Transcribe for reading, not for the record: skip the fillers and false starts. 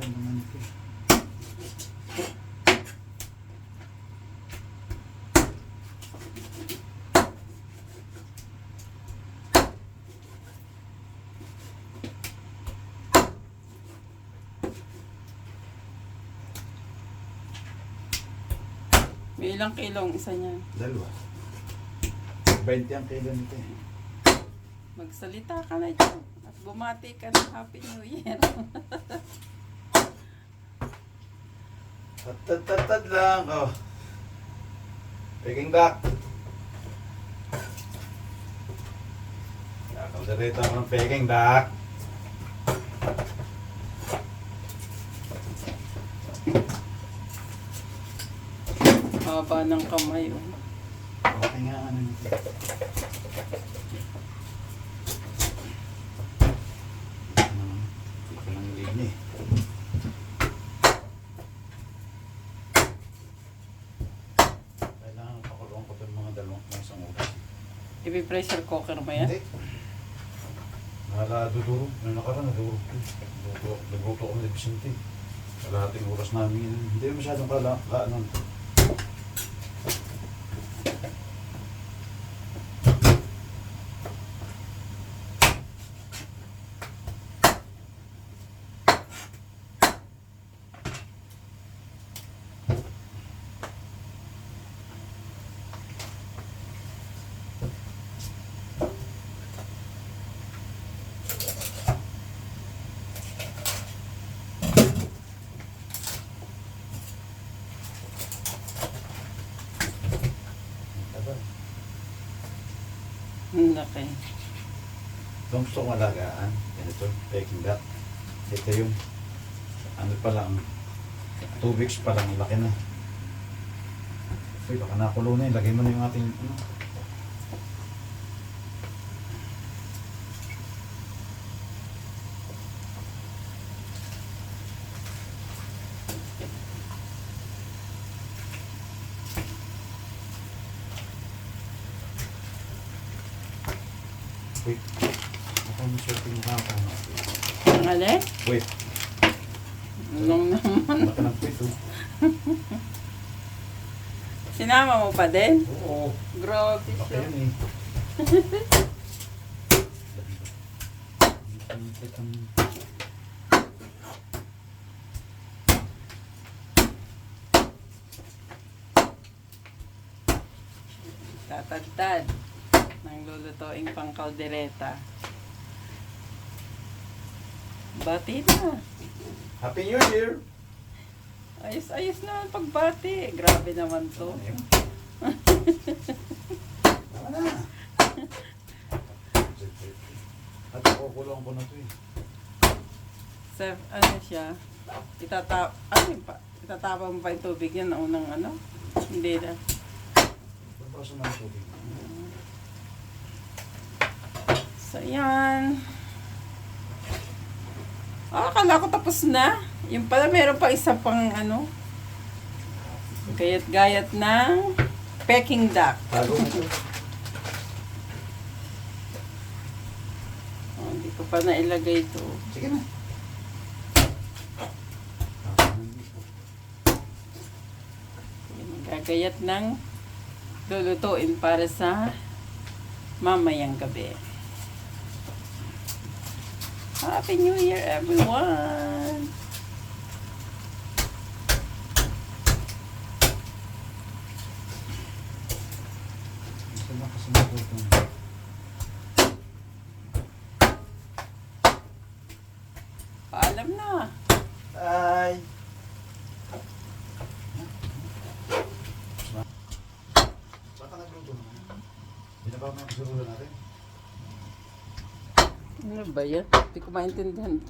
ganda naman ito. May ilang kilo ang isa niya? Dalawa. 20 ang kilo nito eh. Magsalita ka na dyan. At bumati ka ng Happy New Year. Tad lang. Oh. Peking duck. Kakaldereta ako ng peking duck. Haba ng kamay. Oh. Okay nga ano nito. Ito lang lead niya eh. Kailangan pakulong ko itong mga dalawang isang oras. Ipi-pressure cooker ba yan? Hindi. Duduro. Ano nakaraan, naduro. Nagluto kami ng Vicente. Kalahating oras namin. Hindi masyadong ano. Laki. Kung gusto kong alagaan, ganito, peking duck. Ito yung, ano pa lang, 2 weeks pa lang, laki na. Uy, baka nakulo na yun. Lagay mo na yung ating, ano. Wait. Ako mo sorting mo ka. Ang alin? Wait. Long naman. Laki ng pwito. Sinama mo pa din? Oo. Grabe Laki siya. yan eh. Tatagtad ng lulutuing pang kaldereta. Bati na. Happy New Year! Ayos-ayos naman pagbati. Grabe naman to. Tama na. At kukulong ko na ito eh. Ano siya? Itatapa mo pa yung tubig yan na unang ano? Hindi na. Pagpaso na ang tubig. So, yan. Akala ko tapos na. Yung pala, meron pa isa pang ano. Gayat-gayat ng Peking duck. Tago mo ito. Oh, hindi ko pa nailagay ito. Sige na. Gagayat ng lulutuin para sa mamayang gabi. Happy New Year, everyone! Gusto na kasi natuto. Paalam na. Bye! Baka nagluto naman. Binaba mo yung kasurulan natin. Ano ba yan? Hindi ko maintindihan itong